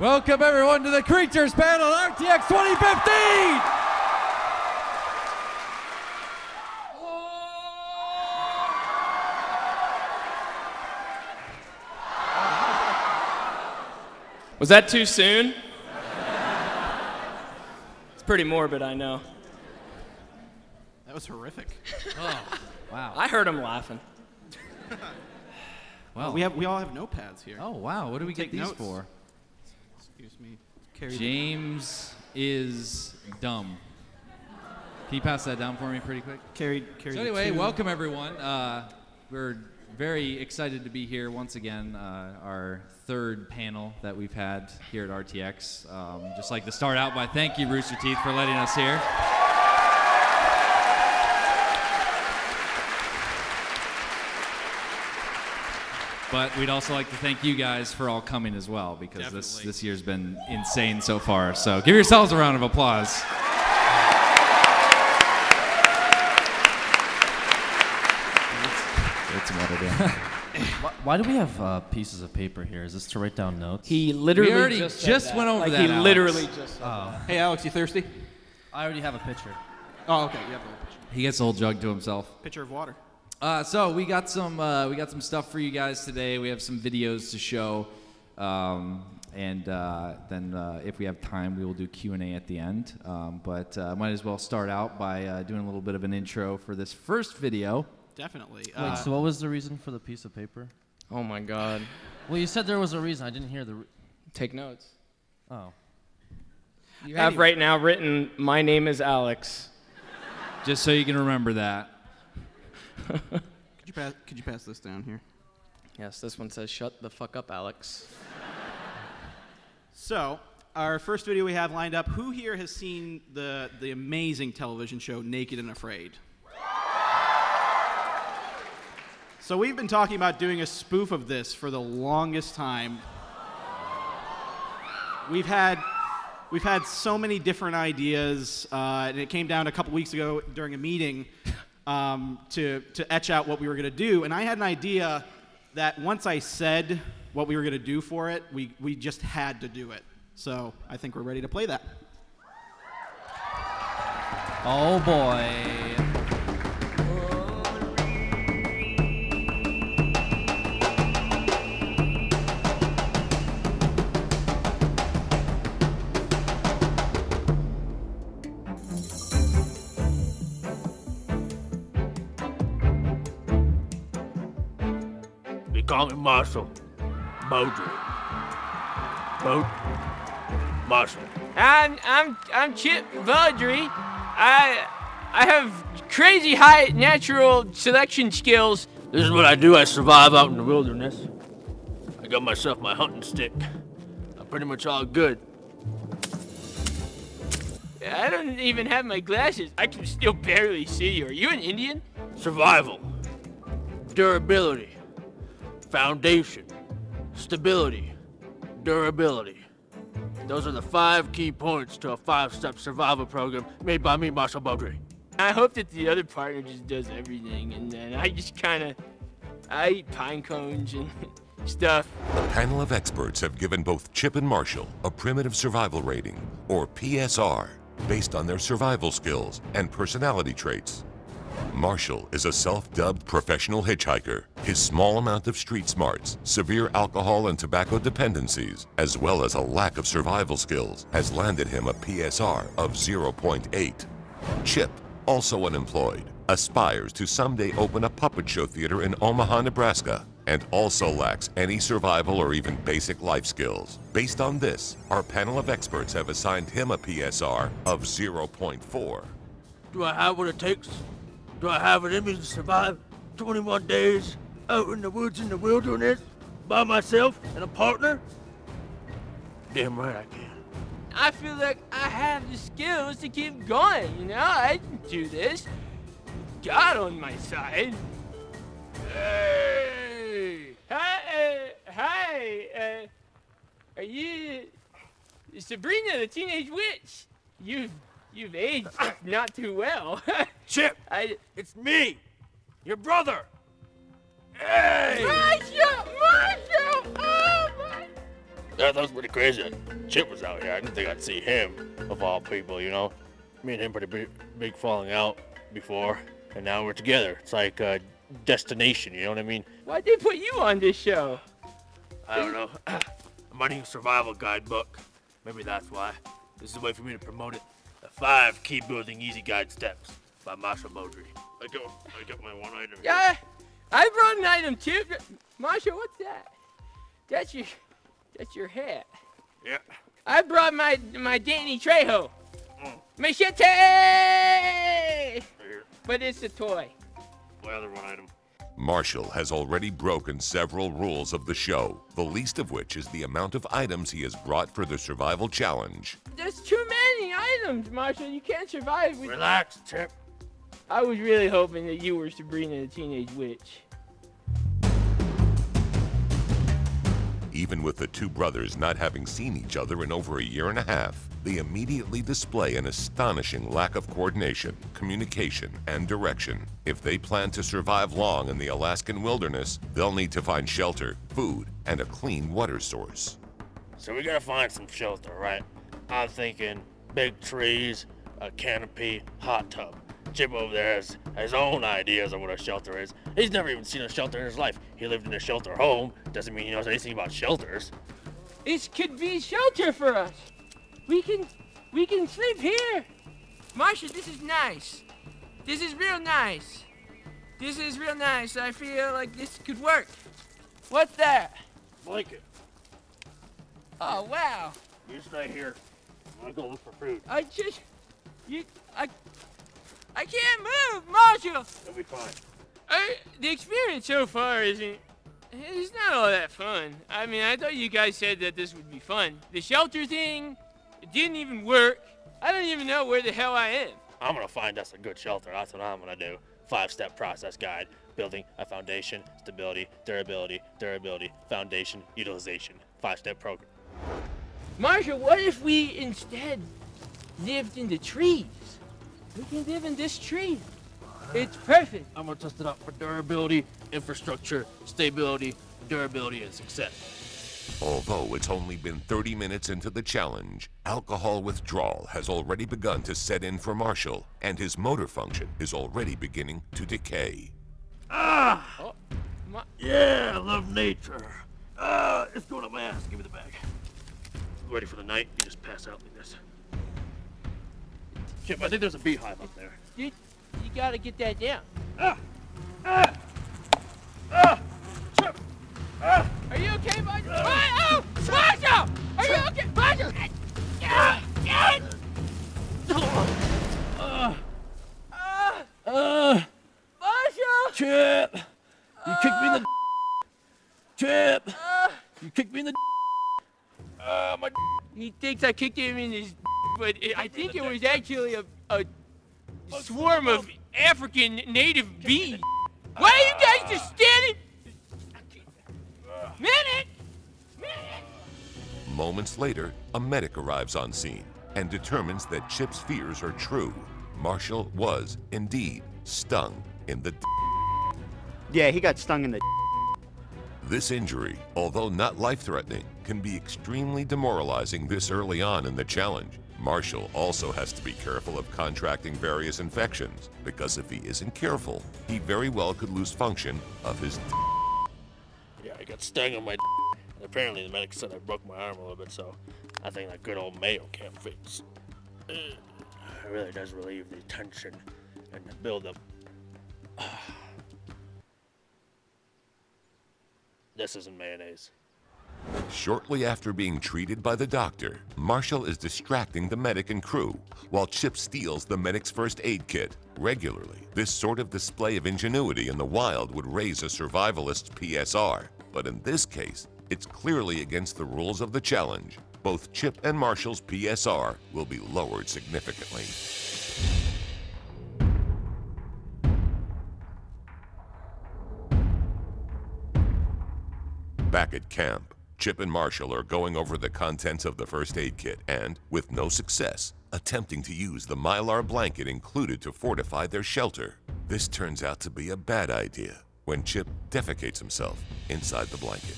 Welcome everyone to the Creatures panel RTX 2015! Was that too soon? It's pretty morbid, I know. That was horrific. Oh, wow. I heard him laughing. Well, we all have notepads here. Oh, wow. What do we get these notes. for? Excuse me. Carry James is dumb. Can you pass that down for me pretty quick? Carry So anyway, welcome everyone. We're very excited to be here once again. Our third panel that we've had here at RTX. Just like to start out by thank you, Rooster Teeth, for letting us here. But we'd also like to thank you guys for all coming as well, because this year's been insane so far. So give yourselves a round of applause. It's what it is. Why do we have pieces of paper here? Is this to write down notes? He literally We already just went over like that, he Alex. literally just said Oh, Hey, Alex, you thirsty? I already have a picture. Oh, okay. You have a picture. He gets a whole jug to himself. Pitcher of water. So we got some stuff for you guys today. We have some videos to show, and then if we have time, we will do Q&A at the end. But I might as well start out by doing a little bit of an intro for this first video. Definitely. Wait, so what was the reason for the piece of paper? Oh my God. Well, you said there was a reason. I didn't hear the. Take notes. Oh. You have right now written, "My name is Alex." Just so you can remember that. Could you pass this down here? Yes, this one says, "Shut the fuck up, Alex." So, our first video we have lined up. Who here has seen the amazing television show Naked and Afraid? So we've been talking about doing a spoof of this for the longest time. We've had so many different ideas, and it came down a couple weeks ago during a meeting to etch out what we were going to do. And I had an idea that once I said what we were going to do for it, we just had to do it. So I think we're ready to play that. Oh boy. They call me Marshall. Beaudry. Marshall. I'm Chip Beaudry. I have crazy high natural selection skills. This is what I do. I survive out in the wilderness. I got myself my hunting stick. I'm pretty much all good. I don't even have my glasses. I can still barely see. Are you an Indian? Survival. Durability. Foundation. Stability. Durability. Those are the 5 key points to a 5-step survival program made by me, Marshall Beaudry. I hope that the other partner just does everything, and then I just I eat pine cones and stuff. The panel of experts have given both Chip and Marshall a primitive survival rating, or PSR, based on their survival skills and personality traits. Marshall is a self-dubbed professional hitchhiker. His small amount of street smarts, severe alcohol and tobacco dependencies, as well as a lack of survival skills, has landed him a PSR of 0.8. Chip, also unemployed, aspires to someday open a puppet show theater in Omaha, Nebraska, and also lacks any survival or even basic life skills. Based on this, our panel of experts have assigned him a PSR of 0.4. Do I have what it takes? Do I have it in me to survive 21 days out in the woods in the wilderness by myself and a partner? Damn right I can. I feel like I have the skills to keep going, you know? I can do this. God on my side. Hey! Hi! Are you Sabrina the Teenage Witch? You've aged not too well. Chip! It's me! Your brother! Hey! Marshall! Oh my! That was pretty crazy that Chip was out here. I didn't think I'd see him, of all people, you know? Me and him pretty big falling out before, and now we're together. It's like a destination, you know what I mean? Why'd they put you on this show? I don't know. I'm writing a survival guidebook. Maybe that's why. This is a way for me to promote it. The 5 Key Building Easy Guide Steps by Marshall Modry. I got my one item here. Yeah, I brought an item too. Marshall, what's that? That's your hat. Yeah. I brought my Danny Trejo. Machete! But it's a toy. My other one item. Marshall has already broken several rules of the show, the least of which is the amount of items he has brought for the survival challenge. There's too many items, Marshall. You can't survive with... Relax, Chip. I was really hoping that you were Sabrina the Teenage Witch. Even with the two brothers not having seen each other in over a year and a half, they immediately display an astonishing lack of coordination, communication, and direction. If they plan to survive long in the Alaskan wilderness, they'll need to find shelter, food, and a clean water source. So we gotta find some shelter, right? I'm thinking big trees, a canopy, hot tub. Chip over there has his own ideas of what a shelter is. He's never even seen a shelter in his life. He lived in a shelter home. Doesn't mean he knows anything about shelters. This could be shelter for us. We can sleep here. Marshall, this is nice. This is real nice. This is real nice. I feel like this could work. What's that? Blanket. Oh, wow. You stay here. I'm gonna go look for food. I can't move, Marshall. It'll be fine. The experience so far it's not all that fun. I mean, I thought you guys said that this would be fun. The shelter thing, it didn't even work. I don't even know where the hell I am. I'm gonna find us a good shelter. That's what I'm gonna do. 5-step process guide. Building a foundation, stability, durability, foundation, utilization. 5-step program. Marshall, what if we instead lived in the trees? We can live in this tree. It's perfect. I'm gonna test it out for durability, infrastructure, stability, durability, and success. Although it's only been 30 minutes into the challenge, alcohol withdrawal has already begun to set in for Marshall, and his motor function is already beginning to decay. Yeah, I love nature. It's going up my ass. Give me the bag. Ready for the night? You just pass out like this. Chip, I think there's a beehive up there. You gotta get that down. Chip! Are you okay, Marshall? Oh, Marshall! Are you okay, Marshall? Marshall! Chip! You kicked me in the Chip! You kicked me in the my He thinks I kicked him in his but I think it was actually a swarm of African native bees. Why are you guys just standing? Minute! Moments later, a medic arrives on scene and determines that Chip's fears are true. Marshall was, indeed, stung in the Yeah, he got stung in the This injury, although not life-threatening, can be extremely demoralizing this early on in the challenge. Marshall also has to be careful of contracting various infections, because if he isn't careful, he very well could lose function of his Yeah, I got stung on my and apparently the medic said I broke my arm a little bit, so I think that good old mayo can't fix. It really does relieve the tension and the buildup. This isn't mayonnaise. Shortly after being treated by the doctor, Marshall is distracting the medic and crew, while Chip steals the medic's first aid kit. Regularly, this sort of display of ingenuity in the wild would raise a survivalist's PSR, but in this case, it's clearly against the rules of the challenge. Both Chip and Marshall's PSR will be lowered significantly. Back at camp, Chip and Marshall are going over the contents of the first aid kit and, with no success, attempting to use the Mylar blanket included to fortify their shelter. This turns out to be a bad idea when Chip defecates himself inside the blanket.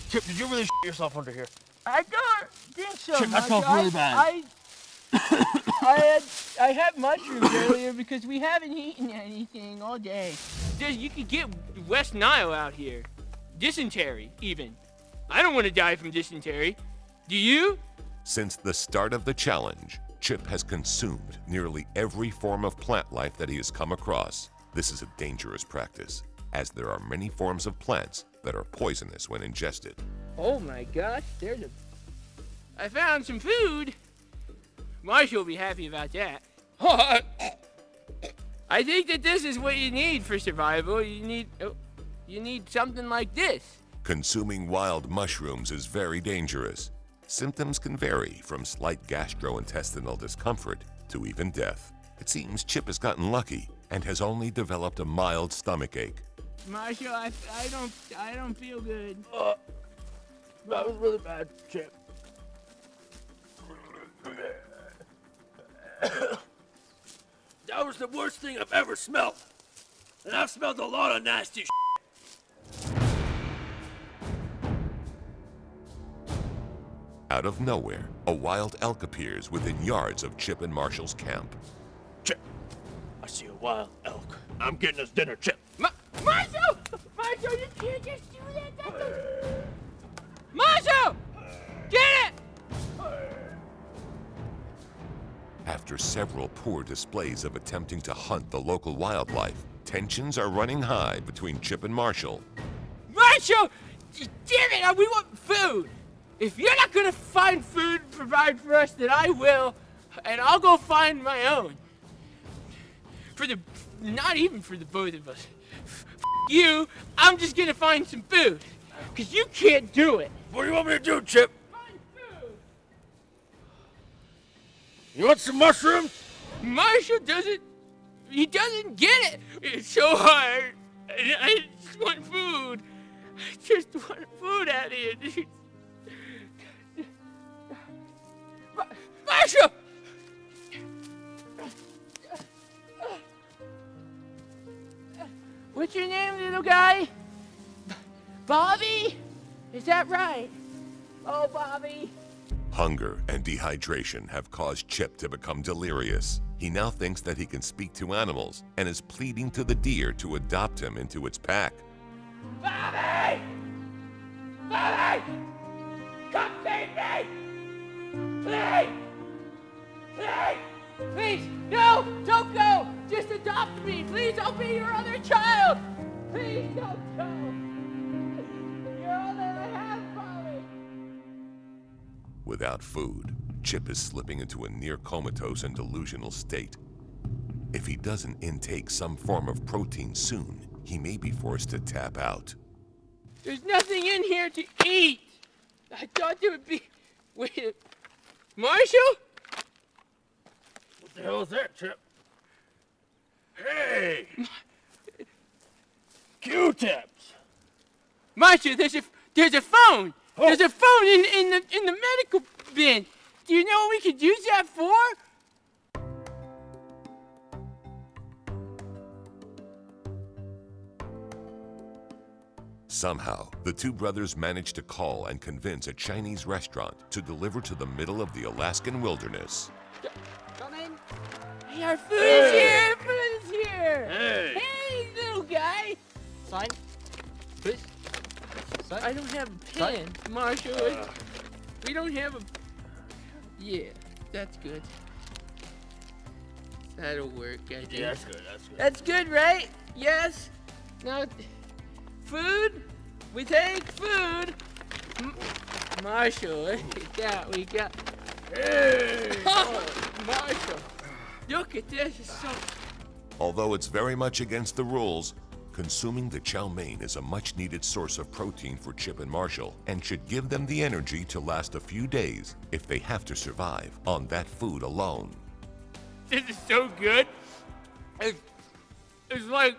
Chip, did you really shit yourself under here? I don't think so. Chip, that Marshall. smells really bad. I had mushrooms earlier because we haven't eaten anything all day. Dude, you could get West Nile out here. Dysentery, even. I don't want to die from dysentery. Do you? Since the start of the challenge, Chip has consumed nearly every form of plant life that he has come across. This is a dangerous practice, as there are many forms of plants that are poisonous when ingested. Oh my gosh, I found some food. Marshall will be happy about that. I think that this is what you need for survival. You need something like this. Consuming wild mushrooms is very dangerous. Symptoms can vary from slight gastrointestinal discomfort to even death. It seems Chip has gotten lucky and has only developed a mild stomachache. Marshall, I don't feel good. That was really bad, Chip. That was the worst thing I've ever smelled. And I've smelled a lot of nasty shit. Out of nowhere, a wild elk appears within yards of Chip and Marshall's camp. Chip, I see a wild elk. I'm getting us dinner, Chip. Marshall! Marshall, you can't just do that. Marshall! Get it! After several poor displays of attempting to hunt the local wildlife, tensions are running high between Chip and Marshall. Marshall! Damn it, we want food. If you're not gonna find food and provide for us, then I will, and I'll go find my own. Not even for the both of us. You, I'm just gonna find some food, because you can't do it. What do you want me to do, Chip? Find food. You want some mushrooms? Marshall doesn't get it. It's so hard. I just want food. I just want food out here. Marshall! What's your name, little guy? Bobby? Is that right? Oh, Bobby. Hunger and dehydration have caused Chip to become delirious. He now thinks that he can speak to animals and is pleading to the deer to adopt him into its pack. Bobby! Bobby! Come save me! Please! Please! Please! No! Don't go! Just adopt me! Please, I'll be your other child! Please don't go! You're all that I have, Bobby! Without food, Chip is slipping into a near comatose and delusional state. If he doesn't intake some form of protein soon, he may be forced to tap out. There's nothing in here to eat! I thought there would be... Wait, Marshall? What the hell is that, Chip? Hey! Q-tips! Marshall, there's a phone! Oh. There's a phone in the medical bin! Do you know what we could use that for? Somehow, the two brothers manage to call and convince a Chinese restaurant to deliver to the middle of the Alaskan wilderness. Come in. Hey, our food is here! Food is here! Hey! Hey, little guy! Sign. Please. Sign. I don't have a pen, Marshall. We don't have a... Yeah, that's good. That'll work, I think. Yeah, that's good, that's good. That's good, right? Yes? Now, food? We take food. Marshall, we got... Hey! Oh, Marshall. Look at this, it's so... Although it's very much against the rules, consuming the chow mein is a much-needed source of protein for Chip and Marshall and should give them the energy to last a few days if they have to survive on that food alone. This is so good. It's like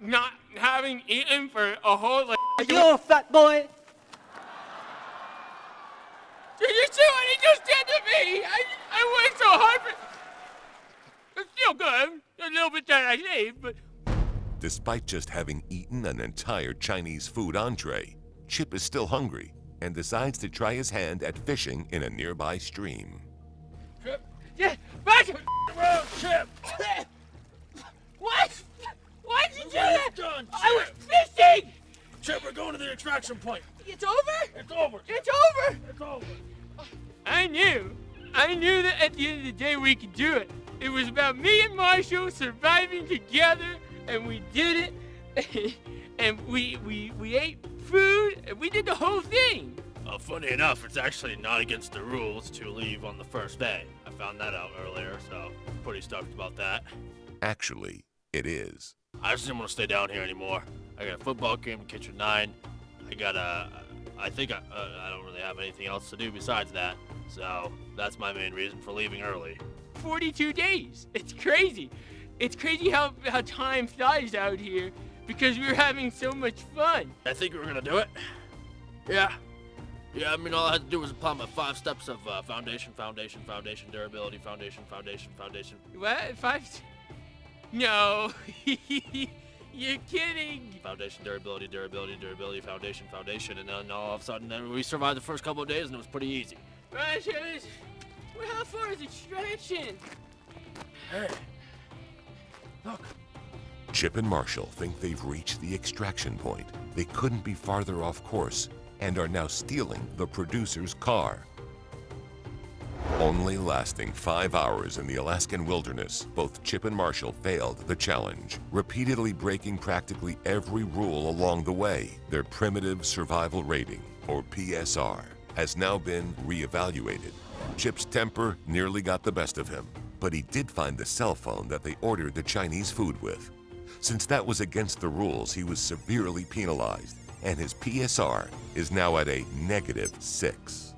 not having eaten for a whole like. You a fat boy. Did you see what he just did to me? I went so hard for. It's still good. A little bit that I saved, but. Despite just having eaten an entire Chinese food entree, Chip is still hungry and decides to try his hand at fishing in a nearby stream. Chip. Yeah, Marshall. Road, Chip. What? Why'd you do that? Done, I was fishing. Chip, we're going to the extraction point. It's over. It's over. It's over. It's over. I knew that at the end of the day we could do it. It was about me and Marshall surviving together, and we did it. And we ate food, and we did the whole thing. Funny enough, it's actually not against the rules to leave on the first day. I found that out earlier, so I'm pretty stoked about that. Actually, it is. I just didn't want to stay down here anymore. I got a football game in Kitchen 9. I don't really have anything else to do besides that. So that's my main reason for leaving early. 42 days. It's crazy. It's crazy how time flies out here because we were having so much fun. I think we were gonna do it. Yeah, I mean, all I had to do was apply my 5 steps of foundation, durability, foundation. What? 5? No. You're kidding. Foundation, durability, foundation, and then all of a sudden we survived the first couple of days and it was pretty easy. Well, how far is extraction? Hey, look. Chip and Marshall think they've reached the extraction point. They couldn't be farther off course and are now stealing the producer's car. Only lasting 5 hours in the Alaskan wilderness, both Chip and Marshall failed the challenge, repeatedly breaking practically every rule along the way. Their primitive survival rating, or PSR, has now been reevaluated. Chip's temper nearly got the best of him, but he did find the cell phone that they ordered the Chinese food with. Since that was against the rules, he was severely penalized, and his PSR is now at a -6.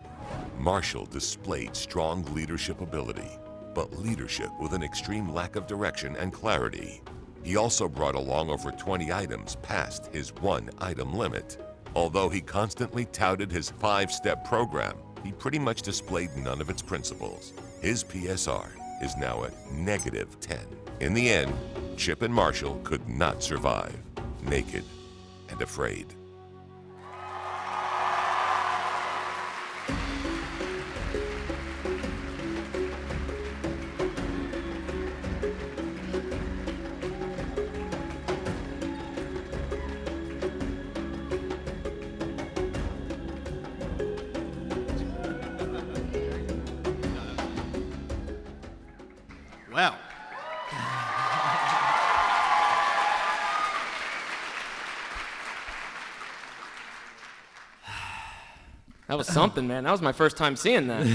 Marshall displayed strong leadership ability, but leadership with an extreme lack of direction and clarity. He also brought along over 20 items past his 1-item limit. Although he constantly touted his 5-step program, he pretty much displayed none of its principles. His PSR is now at -10. In the end, Chip and Marshall could not survive, naked and afraid. Well. That was something, man. That was my first time seeing that.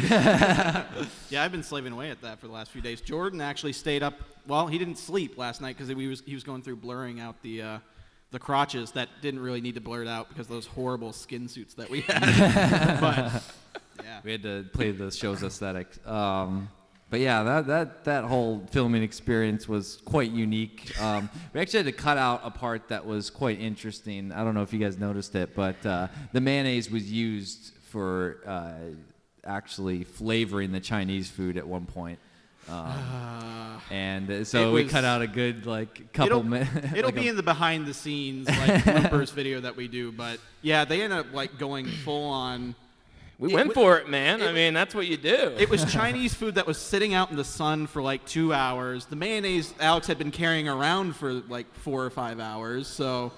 Yeah, I've been slaving away at that for the last few days. Jordan actually stayed up. Well, he didn't sleep last night because he was going through blurring out the crotches that didn't really need to blur it out because of those horrible skin suits that we had. But yeah, we had to play the show's aesthetic. But yeah, that whole filming experience was quite unique. We actually had to cut out a part that was quite interesting. I don't know if you guys noticed it, but the mayonnaise was used for actually flavoring the Chinese food at one point. And so we cut out a good couple minutes. It'll be in the behind the scenes bloopers video that we do. But yeah, they ended up going full on. We went for it, man. I mean, that's what you do. It was Chinese food that was sitting out in the sun for 2 hours. The mayonnaise Alex had been carrying around for 4 or 5 hours. So,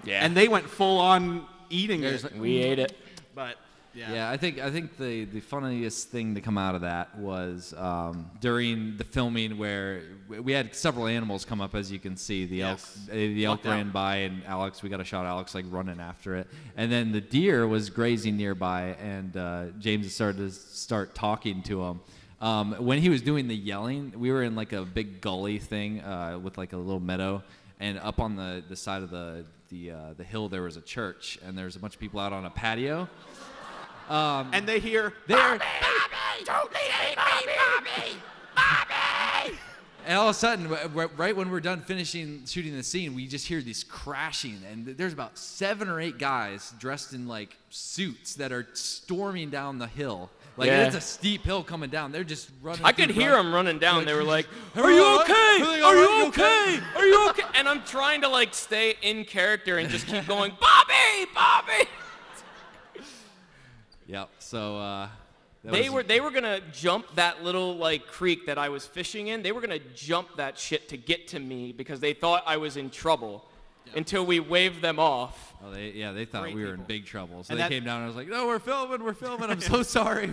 yeah. And they went full on eating it. We ate it. But yeah. Yeah, I think the funniest thing to come out of that was during the filming where we had several animals come up, as you can see. The elk ran by, and we got a shot of Alex running after it, and then the deer was grazing nearby, and James started to talking to him. When he was doing the yelling, we were in a big gully thing with a little meadow, and up on the side of the hill there was a church, and there was a bunch of people out on a patio. And they hear, Bobby! Don't leave me, Bobby! And all of a sudden, right when we're done shooting the scene, we just hear this crashing, and there's about 7 or 8 guys dressed in suits that are storming down the hill. It's a steep hill coming down. They're just running. I could hear them running down. They were like, "Are you okay? Are you okay? Are you okay?" And I'm trying to stay in character and just keep going, "Bobby, Bobby." Yep. So they were gonna jump that little like creek that I was fishing in. They were gonna jump that shit to get to me because they thought I was in trouble. Until we waved them off. Oh, they thought we were in big trouble. So And they came down and I was like, no, we're filming. I'm so sorry.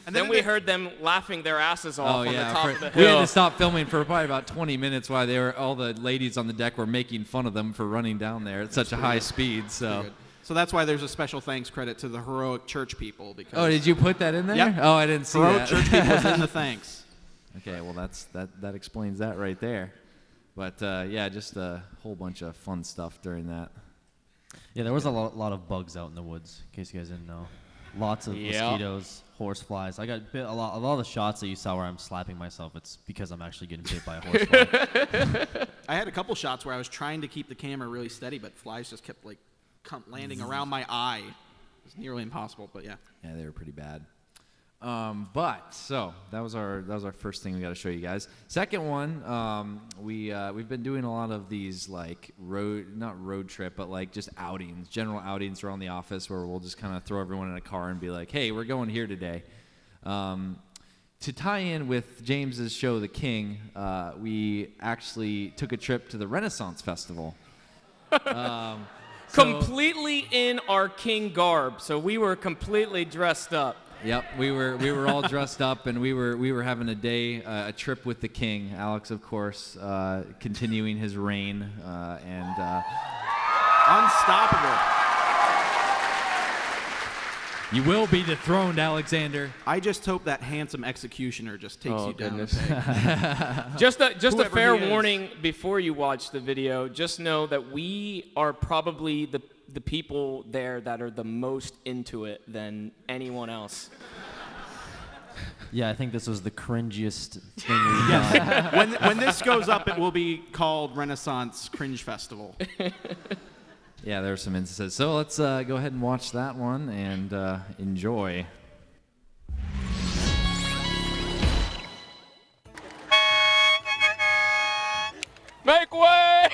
And then we heard them laughing their asses off on the top of the hill. We had to stop filming for probably about 20 minutes while all the ladies on the deck were making fun of them for running down there at such a high speed. So that's why there's a special thanks credit to the heroic church people. Because oh, did you put that in there? Yep. Oh, I didn't see heroic that. church people was in the thanks. Okay, well that explains that right there. But yeah, just a whole bunch of fun stuff during that. Yeah, there was a lot of bugs out in the woods, in case you guys didn't know. Lots of mosquitoes, horse flies. I got bit a lot of the shots that you saw where I'm slapping myself, it's because I'm actually getting bit by a horse fly. I had a couple shots where I was trying to keep the camera really steady, but flies just kept like landing around my eye. It was nearly impossible, but yeah. Yeah, they were pretty bad. So that was our first thing we got to show you guys. Second one, we've been doing a lot of these like not road trip, but like just outings, general outings around the office where we'll just kind of throw everyone in a car and be like, hey, we're going here today. To tie in with James's show, The King, we actually took a trip to the Renaissance Festival. Completely in our king garb, so we were completely dressed up. Yep, we were all dressed up, and we were having a trip with the king. Alex, of course, continuing his reign and unstoppable. You will be dethroned, Alexander. I just hope that handsome executioner just takes you down. Just a fair warning before you watch the video. Just know that we are probably the people there that are the most into it than anyone else. Yeah, I think this was the cringiest thing we've done. When this goes up, it will be called Renaissance Cringe Festival. Yeah, there are some instances. So let's go ahead and watch that one and enjoy. Make way!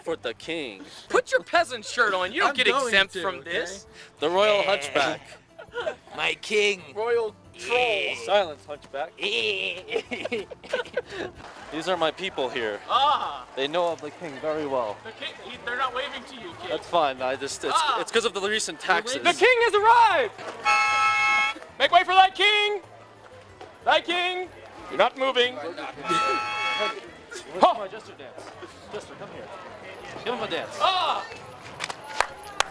For the king. Put your peasant shirt on. You don't get exempt from this. The royal hunchback. My king. Royal troll. Silence, hunchback. These are my people here. Ah. They know of the king very well. The king, they're not waving to you, king. That's fine. It's because of the recent taxes. The king has arrived. Make way for thy king. Thy king. You're not moving. Where's my jester dance? Jester, come here. Give him a dance. Ah!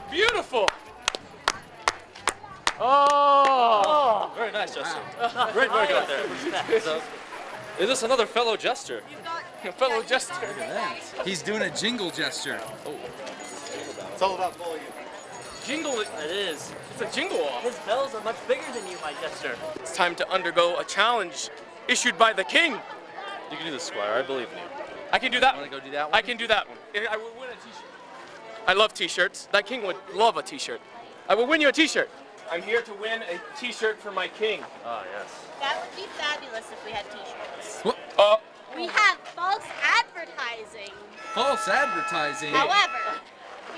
Beautiful. Oh! Very nice, Jester. Great work out there. So, is this another fellow jester? A fellow jester. He's doing a jingle gesture. Oh. It's all about volume. Jingle. It is. It's a jingle off. His bells are much bigger than you, my jester. It's time to undergo a challenge issued by the king. You can do this, Squire. I believe in you. I can do that Want one. to go do that one? I can do that one. I would win a t-shirt. I love t-shirts. That king would love a t-shirt. I will win you a t-shirt. I'm here to win a t-shirt for my king. Ah, yes. That would be fabulous if we had t-shirts. We have false advertising. False advertising. However,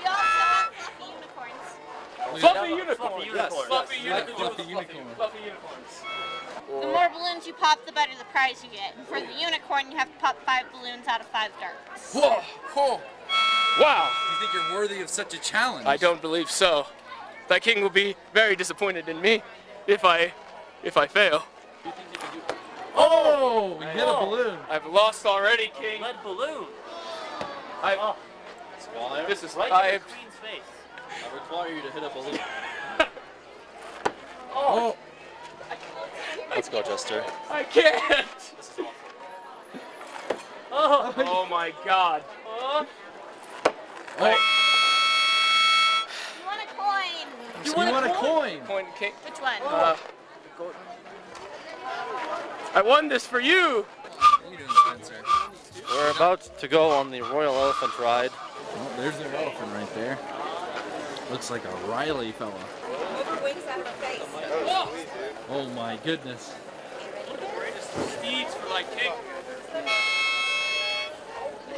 we also have fluffy unicorns. Fluffy unicorns. Yes. Fluffy Like unicorns. fluffy unicorn. Fluffy unicorns. The more balloons you pop, the better the prize you get. And for the unicorn, you have to pop 5 balloons out of 5 darts. Whoa! Whoa! Wow. You think you're worthy of such a challenge? I don't believe so. That king will be very disappointed in me if I fail. Oh! We hit a balloon. I've lost already, king. Lead balloon. Squire, This is Right I in the queen's face. I require you to hit a balloon. Oh! Let's go, Jester. I can't. Oh my God. Oh! You want a coin? You want a coin? Coin king. Which one? I won this for you. How you doing, Spencer? We're about to go on the royal elephant ride. Oh, there's their elephant right there. Looks like a Riley fella. Oh my goodness. Steeds for thy king.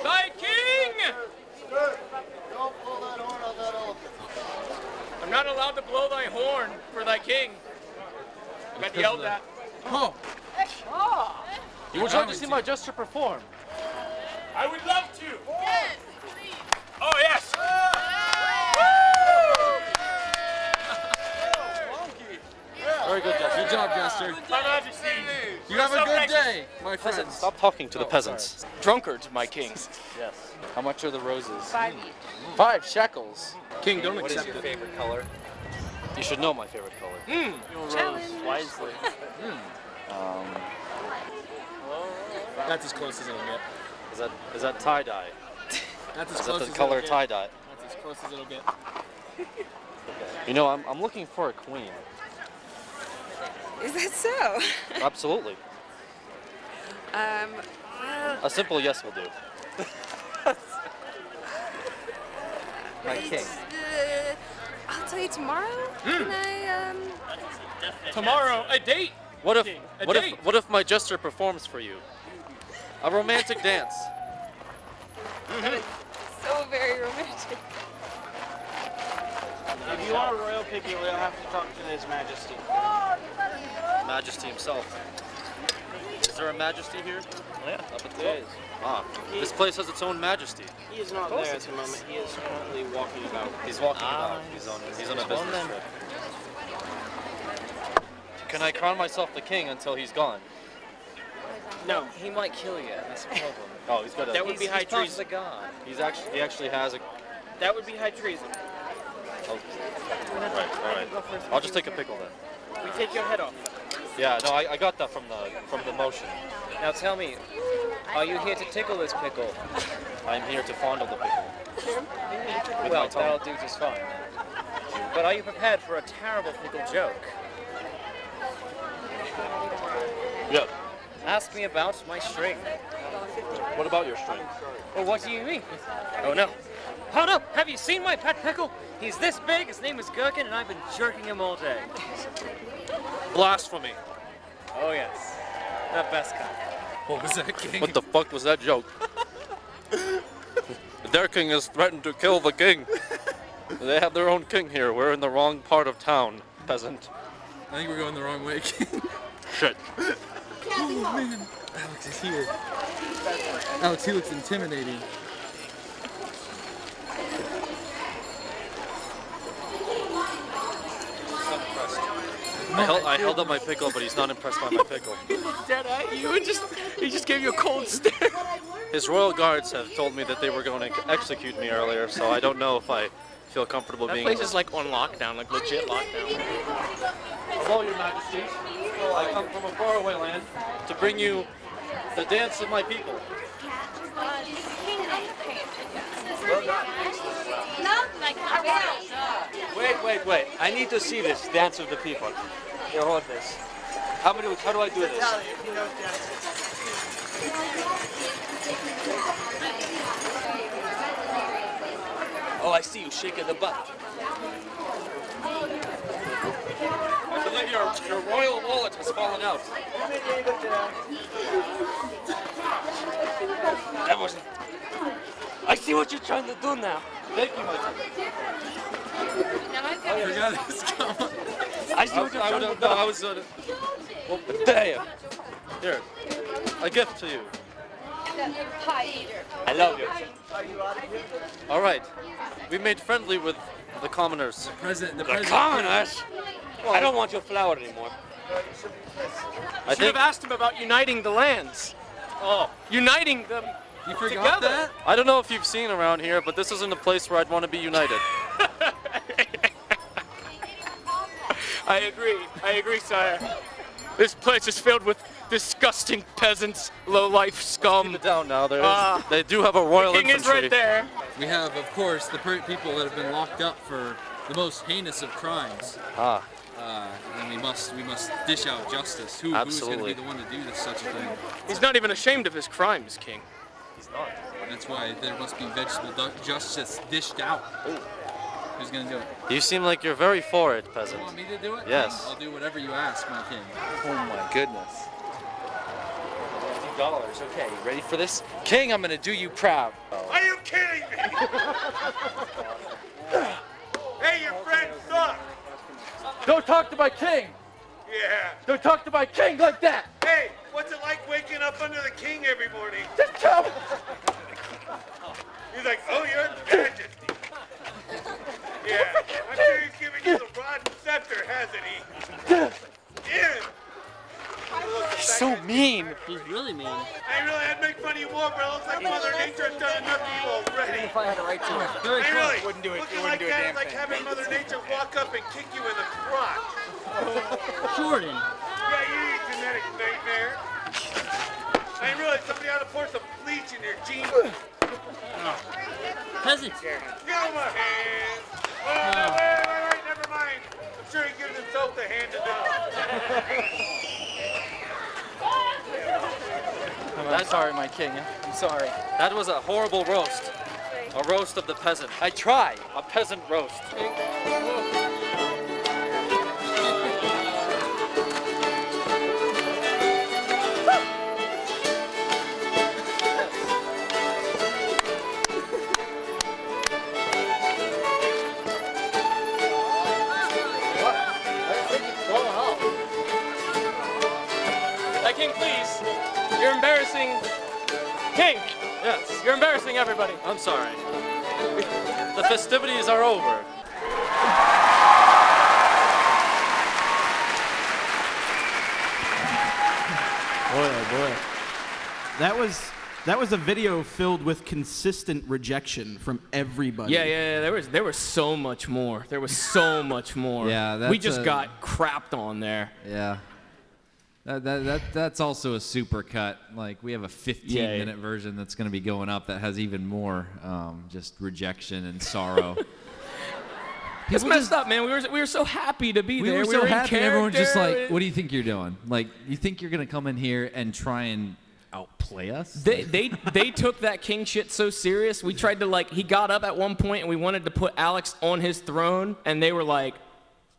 Thy king! Don't pull that horn on that elephant. I'm I'm not allowed to blow thy horn for thy king. I got yelled at. Oh. You would like to see my jester perform? I would love to. Yes, please. Oh, yes. Very good, Jester. Good job, Jester. My Majesty. You have a good day, my friends. Peasants, stop talking to the peasants. Drunkards, my king. Yes. How much are the roses? 5 each. 5 shekels. King, don't What is accept your it. favorite color? You should know my favorite color. Challenge. Wisely. That's as close as it'll get. Is that tie dye? That's as Is close that the as color it'll tie get. dye? That's as close as it'll get. You know, I'm looking for a queen. Is that so? Absolutely. A simple yes will do. My king. I'll tell you tomorrow. Can I, Tomorrow, a date. What if King, a what date. if what if my jester performs for you? A romantic dance. So very romantic. If you are a royal pig, you'll have to talk to His Majesty. Majesty himself. Is there a majesty here? Yeah, up at the top. Ah, this place has its own majesty. He is not there at the moment. He is currently walking about. He's walking about. He's on a business trip. Can I crown myself the king until he's gone? No, he might kill you. That's the problem. Oh, he's got a. That would be high treason. He actually has a. That would be high treason. Oh. Right, all right. I'll just take a pickle then. We take your head off. Yeah, no, I got that from the motion. Now tell me, are you here to tickle this pickle? I'm here to fondle the pickle. With Well, my tongue. that'll do just fine. But are you prepared for a terrible pickle joke? Yeah. Ask me about my string. What about your string? Well, what do you mean? Oh no. Hold up! Have you seen my pet pickle? He's this big, his name is Gherkin, and I've been jerking him all day. Blasphemy. Oh yes. The best kind. What was that, King? What the fuck was that joke? Their king has threatened to kill the king. They have their own king here. We're in the wrong part of town, peasant. I think we're going the wrong way, King. Shit. Oh man, Alex is here. Alex, he looks intimidating. I held up my pickle, but he's not impressed by my pickle. He looked dead at you and he just gave you a cold stare. His royal guards have told me that they were going to execute me earlier, so I don't know if I feel comfortable That being. place is like on lockdown, like legit lockdown. Hello, Your Majesty. I come from a faraway land to bring you the dance of my people. Wait. I need to see this dance of the people. Here, hold this. How do I do this? Oh, I see you shaking the butt. I believe your royal wallet has fallen out. That wasn't. I see what you're trying to do now. Thank you, my friend. I forgot it was coming. I see what you're trying to do. I was. Well, there. Here, a gift to you. I love you. All right, we made friendly with the commoners. The The commoners? I don't want your flower anymore. I Should have asked him about uniting the lands. Oh. Uniting them You forgot together. that? I don't know if you've seen around here, but this isn't a place where I'd want to be united. I agree, sire. This place is filled with disgusting peasants, low-life scum. Keep it down now. They do have a royal The king is infantry. right there. We have, of course, the people that have been locked up for the most heinous of crimes. Ah. And we must dish out justice. Who's going to be the one to do such a thing? He's not even ashamed of his crimes, King. He's not. That's why there must be vegetable justice dished out. Ooh. Who's going to do it? You seem like you're very for it, peasant. You want me to do it? Yes. I'll do whatever you ask, my king. Oh my goodness. $50. Okay, you ready for this? King, I'm gonna do you proud. Are you kidding me? Hey, your friend thought Don't talk to my king. Yeah. Don't talk to my king like that. Hey, what's it like waking up under the king every morning? Just tell me. He's like, oh, your majesty. Yeah, I'm sure he's giving you the rod and scepter, hasn't he? Yeah. He's so mean. He's really mean. I really had to make fun of you more, but it looks like Mother Nature has done enough to you already. If I had a right to it. Very I close. really Wouldn't do it. Looking Wouldn't like do a that damn is like thing. having Mother Nature walk up and kick you in the crotch. Jordan. Yeah, you genetic nightmare. I really, somebody ought to pour some bleach in your jeans. Peasants. Get on my hands. Oh, no, wait, never mind. I'm sure he gives himself the hand enough. I'm sorry, my king. I'm sorry. That was a horrible roast. A roast of the peasant. I try. A peasant roast. King, please. You're embarrassing. King! Yes. You're embarrassing everybody. I'm sorry. The festivities are over. Boy, oh boy. That was a video filled with consistent rejection from everybody. Yeah. There was so much more. There was so much more. Yeah, we just got crapped on there. Yeah. That's also a super cut. Like, we have a 15-minute version that's going to be going up that has even more just rejection and sorrow. It's messed up, man. We were so happy to be there. We were so happy. Everyone's just like, character. what do you think you're doing? Like, you think you're going to come in here and try and outplay us? They took that king shit so serious. We tried to, like, he got up at one point and we wanted to put Alex on his throne, and they were like,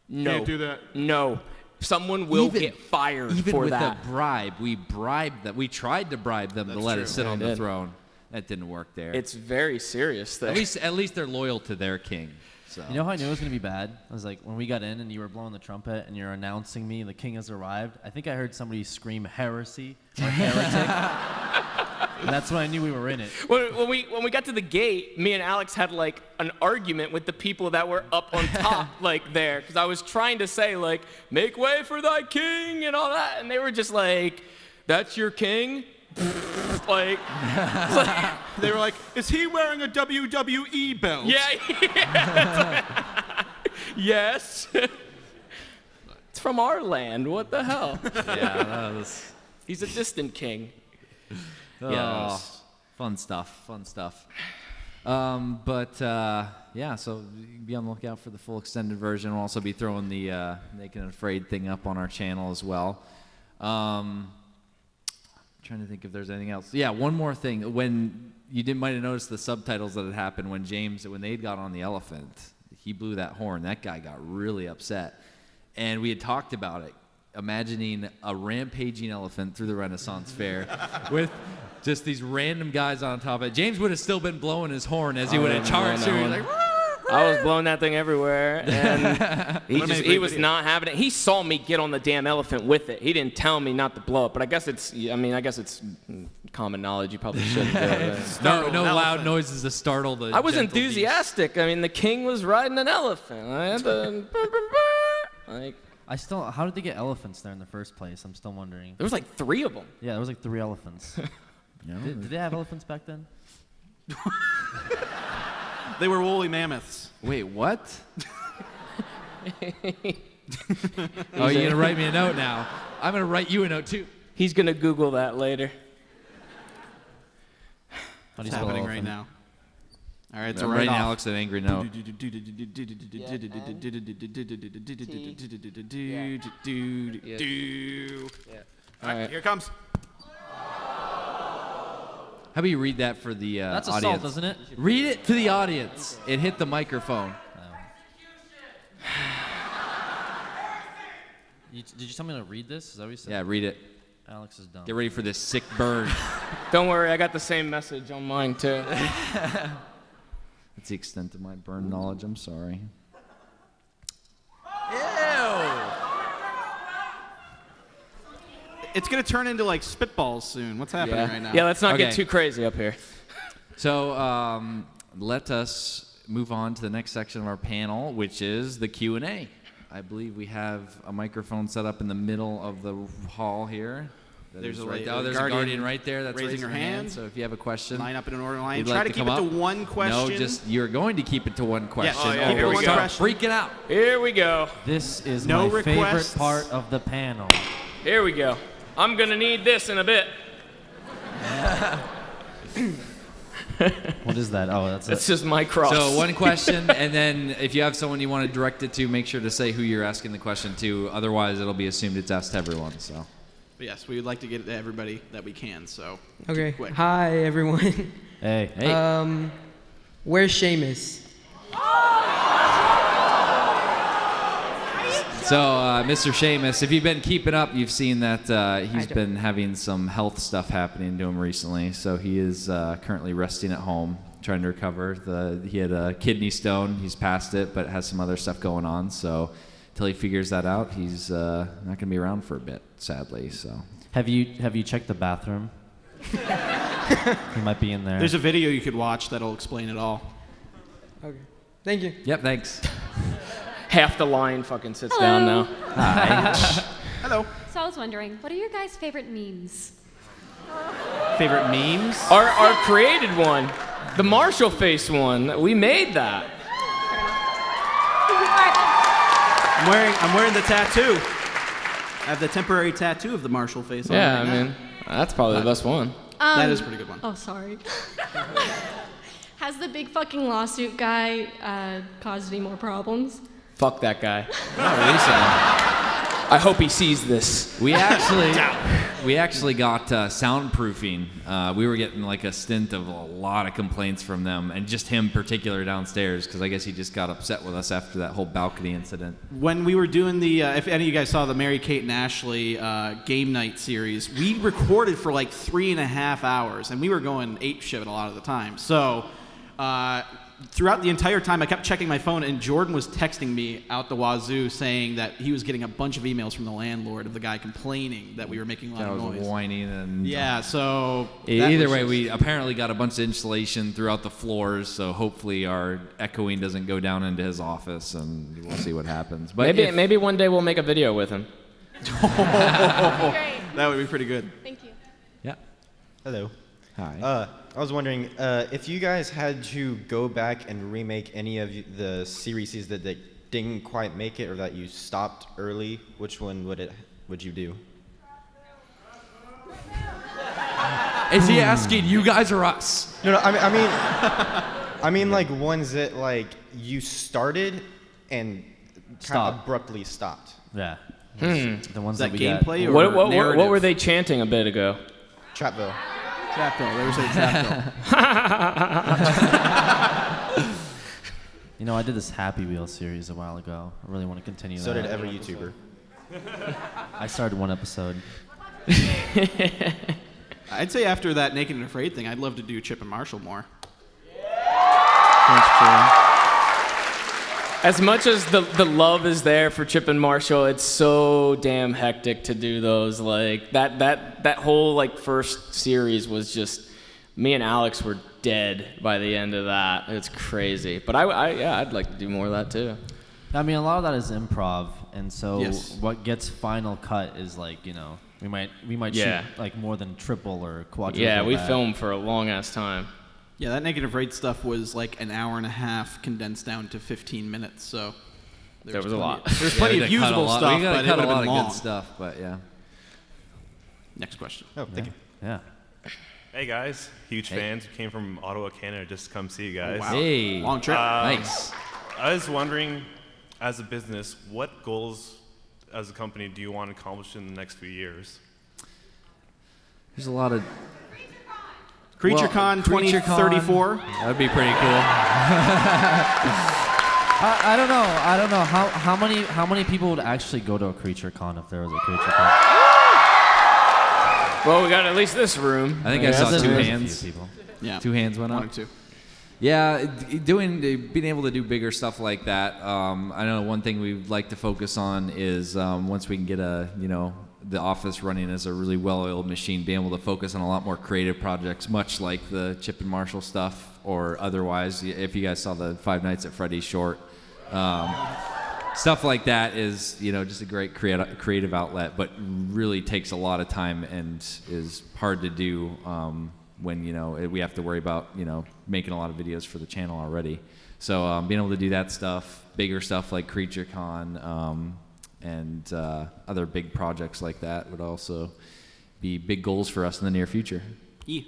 no. Can't do that. No. Someone will get fired even for with that. a bribe. We bribed them. We tried to bribe them to let us sit on the throne. That didn't work there. It's very serious there. At least they're loyal to their king. So. You know how I knew it was going to be bad? I was like, when we got in and you were blowing the trumpet and you're announcing me, the king has arrived, I think I heard somebody scream heresy or heretic. And that's when I knew we were in it. When we got to the gate, me and Alex had like an argument with the people that were up on top, like there, because I was trying to say like, make way for thy king and all that, and they were just like, that's your king? like, they were like, is he wearing a WWE belt? Yeah. Yes. It's from our land. What the hell? Yeah, he's a distant king. Yeah, fun stuff. Yeah, so be on the lookout for the full extended version. We'll also be throwing the Naked and Afraid thing up on our channel as well. Trying to think if there's anything else. Yeah, one more thing. When you might have noticed the subtitles that had happened when they got on the elephant, he blew that horn. That guy got really upset, and we had talked about it. Imagining a rampaging elephant through the Renaissance Fair with just these random guys on top of it. James would have still been blowing his horn as he would have charged through. Like, I was blowing that thing everywhere, and he was not having it. He saw me get on the damn elephant with it. He didn't tell me not to blow it, but I guess it's common knowledge. You probably shouldn't do it. No loud noises to startle the I was gentle enthusiastic. I mean, the king was riding an elephant. I had to, how did they get elephants there in the first place? I'm still wondering. There was like 3 of them. Yeah, there was like 3 elephants. Did they have elephants back then? They were woolly mammoths. Wait, what? Oh, you're going to write me a note now. I'm going to write you a note, too. He's going to Google that later. What's happening right now? All right, so I'm writing Alex an angry note. All right, here it comes. How about you read that for the That's audience? assault, isn't it? Read it to the audience. It hit the microphone. Did you tell me to read this? Is that what you said? Yeah, read it. Alex is dumb. Get ready for this sick burn. Don't worry, I got the same message on mine, too. That's the extent of my burn knowledge. I'm sorry. Ew! It's gonna turn into like spitballs soon. What's happening right now? Yeah, let's not get too crazy up here. So let us move on to the next section of our panel, which is the Q&A. I believe we have a microphone set up in the middle of the hall here. There's a guardian right there that's raising her hand. So if you have a question, line up in an order line. Try to keep it to one question. No, you're going to keep it to one question. Yes, here we go. Freaking out. Here we go. This is my favorite part of the panel. Here we go. I'm gonna need this in a bit. What is that? Oh, that's just my cross. So one question, and then if you have someone you want to direct it to, make sure to say who you're asking the question to. Otherwise, it'll be assumed it's asked to everyone. So. But yes, we would like to get it to everybody that we can. So. Okay. Hi, everyone. Hey. Where's Seamus? So, Mr. Seamus, if you've been keeping up, you've seen that he's been having some health stuff happening to him recently. So he is currently resting at home, trying to recover. He had a kidney stone. He's past it, but has some other stuff going on. So until he figures that out, he's not going to be around for a bit, sadly. So have you checked the bathroom? He might be in there. There's a video you could watch that'll explain it all. Okay. Thank you. Yep, thanks. Half the line fucking sits down now. Hi. Hello. So I was wondering, what are your guys' favorite memes? Favorite memes? Our created one, the Marshall face one. We made that. I'm wearing the tattoo. I have the temporary tattoo of the Marshall face. Yeah, I mean, that's probably the best one. That is a pretty good one. Oh, sorry. Has the big fucking lawsuit guy caused any more problems? Fuck that guy. Not recently. I hope he sees this. We actually got soundproofing. We were getting like a stint of a lot of complaints from them, and just him particular downstairs, because I guess he just got upset with us after that whole balcony incident. When we were doing the, if any of you guys saw the Mary Kate and Ashley game night series, we recorded for like 3.5 hours, and we were going ape shit a lot of the time. So. Throughout the entire time, I kept checking my phone, and Jordan was texting me out the wazoo saying that he was getting a bunch of emails from the landlord of the guy complaining that we were making a lot of noise. Whining and yeah, so either way, we apparently got a bunch of insulation throughout the floors, so hopefully our echoing doesn't go down into his office, and we'll see what happens. But maybe one day we'll make a video with him. That would be pretty good. Thank you. Yeah. Hello. Hi. I was wondering if you guys had to go back and remake any of the series that didn't quite make it or that you stopped early, which one would you do? Is he asking you guys or us? No, I mean like ones that like you started and kind of abruptly stopped. Yeah. The ones that we gameplay got. or what were they chanting a bit ago? Trapville. Trapville. They were saying Trapville. You know, I did this Happy Wheel series a while ago. I really want to continue that. So did every YouTuber. I started one episode. I'd say after that Naked and Afraid thing, I'd love to do Chip and Marshall more. That's true. As much as the love is there for Chip and Marshall, it's so damn hectic to do those. Like that whole like first series was just me and Alex were dead by the end of that. It's crazy. But I'd like to do more of that too. I mean, a lot of that is improv, and so Yes. what gets final cut is like, you know, we might shoot like more than triple or quadruple. Yeah, we that. filmed for a long ass time. Yeah, that Naked and Afraid stuff was like an hour and a half condensed down to 15 minutes. So there was a lot. There's plenty of usable stuff, We but it cut would a have lot been of long. good stuff, but yeah. Next question. Oh, thank you. Yeah. Hey guys, huge fans. Came from Ottawa, Canada, just to come see you guys. Oh, wow. Hey, long trip. Nice. I was wondering, as a business, what goals as a company do you want to accomplish in the next few years? There's a lot of CreatureCon 2034. That would be pretty cool. I don't know how many people would actually go to a CreatureCon if there was a CreatureCon. Well, we got at least this room. I think I saw two hands. Yeah, 2 hands went up. 1 or 2. Yeah, being able to do bigger stuff like that. I know one thing we'd like to focus on is once we can get a the office running as a really well-oiled machine, being able to focus on a lot more creative projects, much like the Chip and Marshall stuff, or otherwise, if you guys saw the Five Nights at Freddy's short, stuff like that is, you know, just a great creative outlet, but really takes a lot of time and is hard to do when, you know, we have to worry about, you know, making a lot of videos for the channel already. So being able to do that stuff, bigger stuff like CreatureCon, and other big projects like that would also be big goals for us in the near future. Yeah.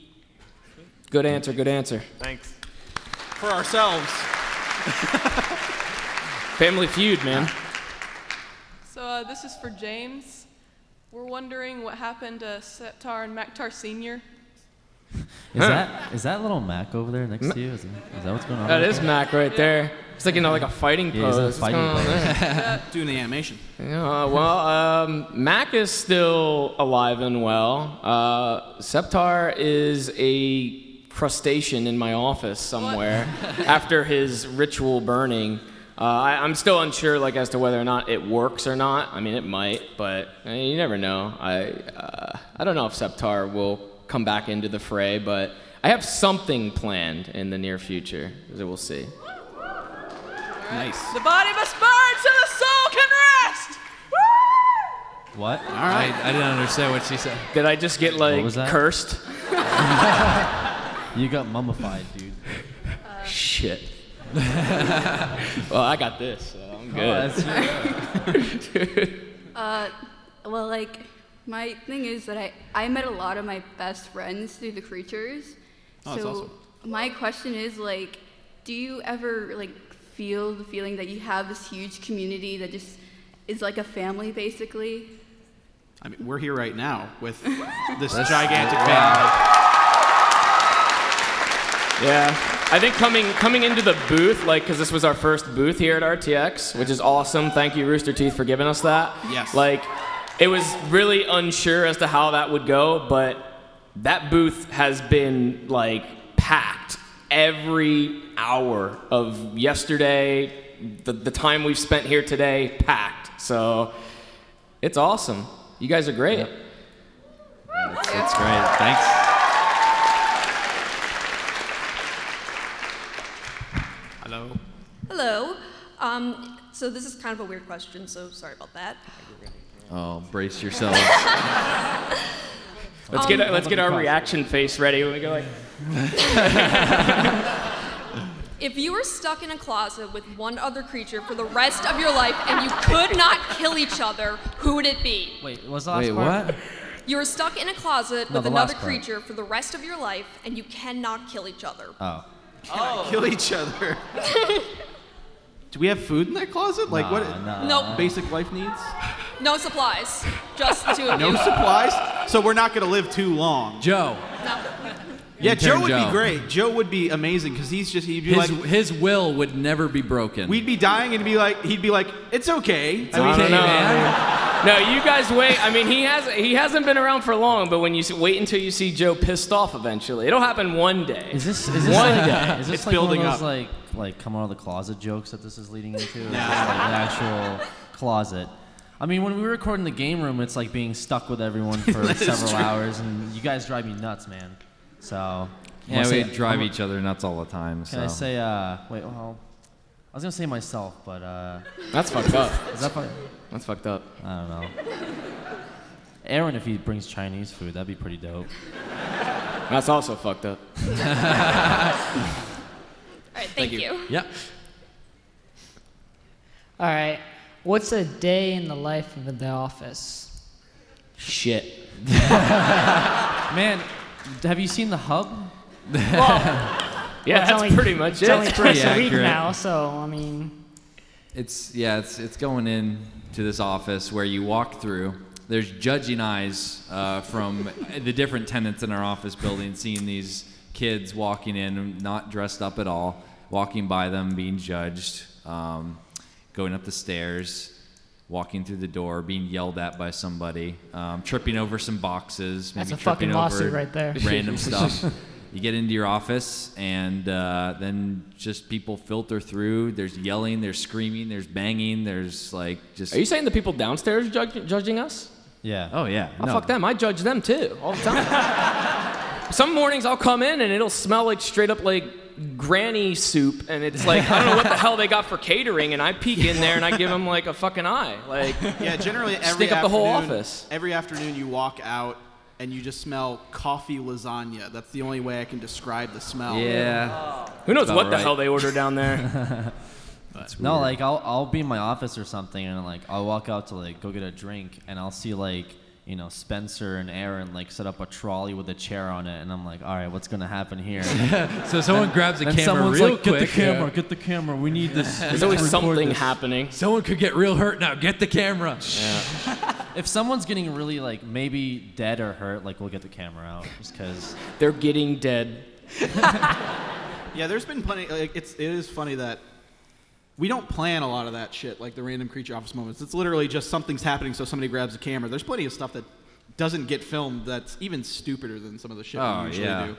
Good answer, good answer. Thanks. For ourselves. Family Feud, man. So this is for James. We're wondering what happened to Septar and Maktar Sr. Is that little Mac over there next to you? Is that what's going on? That is Mac right there. It's like, you know, like a fighting Yeah, he's in a pose. What's fighting going on pose. there? Doing the animation. Yeah, well, Mac is still alive and well. Septar is a crustacean in my office somewhere after his ritual burning. I'm still unsure, like, as to whether or not it works or not. I mean, it might, but you never know. I don't know if Septar will come back into the fray, but I have something planned in the near future, so we'll see. Nice. The body must burn so the soul can rest! What? All right. I didn't understand what she said. Did I just get, like, What was that? cursed? You got mummified, dude. Shit. Well, I got this, so I'm good. Well, like, my thing is that I met a lot of my best friends through the Creatures. Oh, that's awesome. My question is, like, do you ever, like, feel the feeling that you have this huge community that just is like a family, basically? I mean, we're here right now with this gigantic family. Yeah, I think coming into the booth, like, because this was our first booth here at RTX, which is awesome. Thank you, Rooster Teeth, for giving us that. Yes. Like, it was really unsure as to how that would go, but that booth has been, like, packed every hour of yesterday, the time we've spent here today, packed. So it's awesome. You guys are great. Yep. That's great. Thanks. Hello. Hello. So this is kind of a weird question, so sorry about that. Oh, brace yourselves. Let's get our reaction face ready when we go like. If you were stuck in a closet with one other creature for the rest of your life and you could not kill each other, who would it be? Wait, what's the last part? Wait, what? You were stuck in a closet No, with the another last part. creature for the rest of your life and you cannot kill each other. Oh. Kill each other. Do we have food in that closet? Like what? Nope. Basic life needs? No supplies. Just the two of you. No supplies? So we're not going to live too long. Joe. No. Yeah, Joe Intern would Joe. be great. Joe would be amazing because he'd be His will would never be broken. we'd be dying and he'd be like, it's okay. I don't know, man. No, you guys wait. I mean, he hasn't been around for long, but when you wait until you see Joe pissed off eventually, it'll happen one day. Is this one like, day? Is this It's like building one of those up. like come out of the closet jokes that this is leading into? Is this like the actual closet? I mean, when we record in the game room, it's like being stuck with everyone for several hours, and you guys drive me nuts, man. So Yeah, we drive each other nuts all the time. Can I say? Wait, well, I was gonna say myself, but That's fucked up. Is that fucked? That's fucked up. I don't know. Aaron, if he brings Chinese food, that'd be pretty dope. That's also fucked up. All right, thank you. Yep. All right. What's a day in the life of the office? Shit. Man, have you seen the hub? Yeah, that's pretty much it. It's only It's pretty twice a week accurate. now, so I mean. It's going in to this office where you walk through. There's judging eyes from the different tenants in our office building, seeing these kids walking in, not dressed up at all, walking by them, being judged, going up the stairs, walking through the door, being yelled at by somebody, tripping over some boxes, maybe That's a tripping fucking lawsuit over right there. random stuff. You get into your office, and then just people filter through. There's yelling, there's screaming, there's banging, there's like just. Are you saying the people downstairs judging us? Yeah. Oh yeah. Oh, fuck them. I judge them too all the time. Some mornings I'll come in and it'll smell like straight up like granny soup, and it's like I don't know what the hell they got for catering, and I peek in there and I give them like a fucking eye. Like Yeah, generally every stink up the whole office. Every afternoon you walk out and you just smell coffee lasagna. That's the only way I can describe the smell. Yeah. Who knows what the hell they order down there? No, like I'll be in my office or something, and like I'll walk out to like go get a drink, and I'll see like, you know, Spencer and Aaron like set up a trolley with a chair on it, and I'm like, all right, what's gonna happen here? So someone grabs a and camera someone's real like, quick. Get the camera. We need this. There's always something happening. Someone could get real hurt now. Get the camera. If someone's getting really like maybe dead or hurt, like we'll get the camera out just because they're getting dead. Yeah, there's been plenty. Like, it is funny that we don't plan a lot of that shit, like the random creature office moments. It's literally just something's happening, so somebody grabs a camera. There's plenty of stuff that doesn't get filmed that's even stupider than some of the shit we usually do.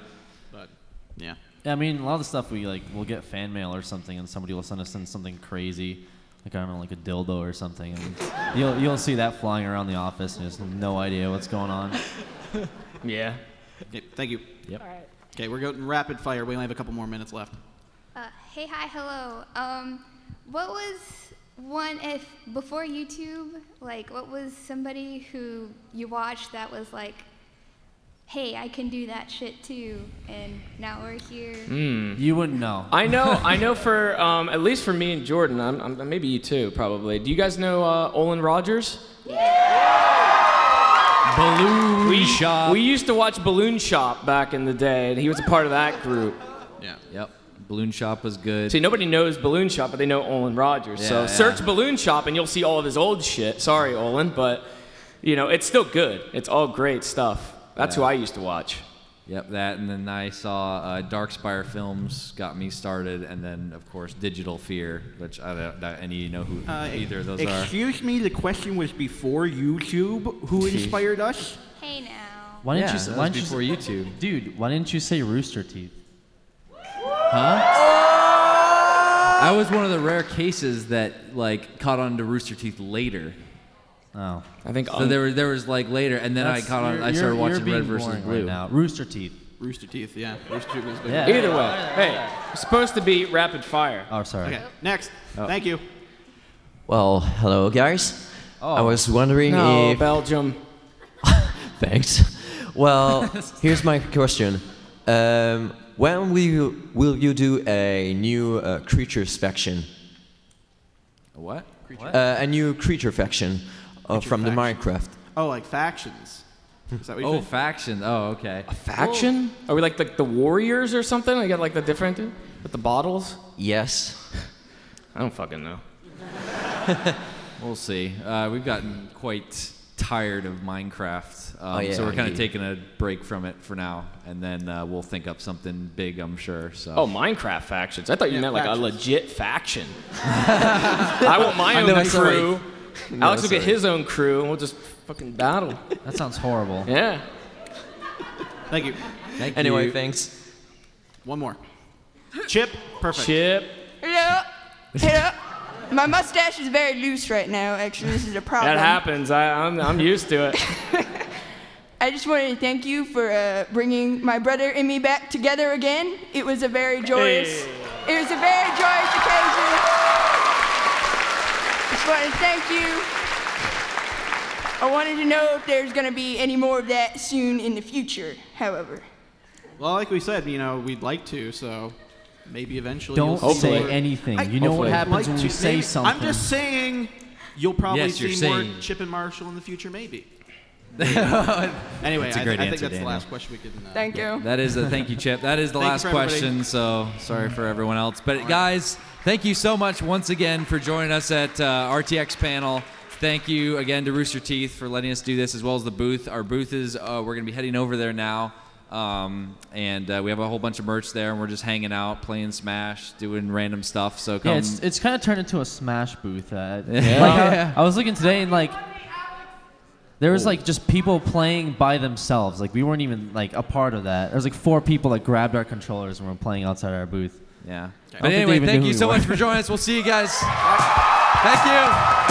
But yeah. Yeah, I mean, a lot of the stuff we'll get fan mail or something, and somebody will send us in something crazy, like I don't know, like a dildo or something, and you'll see that flying around the office, and there's no idea what's going on. Yeah. Okay, thank you. Yep. All right. Okay, we're going rapid fire. We only have a couple more minutes left. Hey, hi, hello. What was one, if before YouTube, like what was somebody who you watched that was like, hey, I can do that shit too, and now we're here? You wouldn't know. I know for at least for me and Jordan, I'm maybe you too probably. Do you guys know Olin Rogers? Balloon Shop. We used to watch Balloon Shop back in the day, and he was a part of that group. Yeah. Yep. Balloon Shop was good. See, nobody knows Balloon Shop, but they know Olin Rogers. So search Balloon Shop, and you'll see all of his old shit. Sorry, Olin, but you know it's still good. It's all great stuff. That's who I used to watch. Yep, that, and then I saw Darkspire Films got me started, and then of course Digital Fear, which I don't any know who either of those are. Excuse me, the question was before YouTube. Who inspired us? Hey now. Why didn't you? Why didn't before YouTube, dude? Why didn't you say Rooster Teeth? Huh? I was one of the rare cases that like caught on to Rooster Teeth later. Oh, I think so. There was like later, and then I caught on. I started watching Red vs. Blue. Right now. Rooster Teeth. Rooster Teeth, yeah. Rooster Teeth was big. Yeah. Either way, hey, it's supposed to be rapid fire. Oh, sorry. Okay, next. Thank you. Well, hello guys. Oh. I was wondering No, if Belgium. Thanks. Well, here's my question. When will you do a new creatures faction? A what? A new creature faction from the Minecraft. Oh, like factions. Is that what you said? faction. Oh, okay. A faction? Are we like the Warriors or something? I got like the different with the bottles. Yes. I don't fucking know. We'll see. We've gotten quite tired of Minecraft, so we're kind of taking a break from it for now, and then we'll think up something big, I'm sure. So. Oh, Minecraft factions. I thought you meant like a legit faction. I want my own crew. Alex will get his own crew, and we'll just fucking battle. That sounds horrible. Yeah. Thank you. Anyway, thanks. One more. Chip, perfect. Chip. Yeah. My mustache is very loose right now. Actually, this is a problem. That happens. I'm used to it. I just wanted to thank you for bringing my brother and me back together again. It was a very joyous. It was a very joyous occasion. Just wanted to thank you. I wanted to know if there's going to be any more of that soon in the future. However. Well, like we said, we'd like to. So. Maybe eventually. Don't say anything. You know what happens when you say something. I'm just saying, you'll probably Yes, see more Chip and Marshall in the future, maybe. Anyway, That's a great I answer, think that's the Daniel. last question we can. Thank you. That is thank you, Chip. That is the last question. So sorry for everyone else, but guys, thank you so much once again for joining us at RTX panel. Thank you again to Rooster Teeth for letting us do this, as well as the booth. Our booth is we're going to be heading over there now. And we have a whole bunch of merch there, and we're just hanging out, playing Smash, doing random stuff. So come. Yeah, it's kind of turned into a Smash booth. I was looking today, and like there was like just people playing by themselves. Like we weren't even like a part of that. There was like 4 people that grabbed our controllers and were playing outside our booth. Yeah. I don't But think anyway, they even thank knew you who so we much were. for joining us. We'll see you guys. Thank you.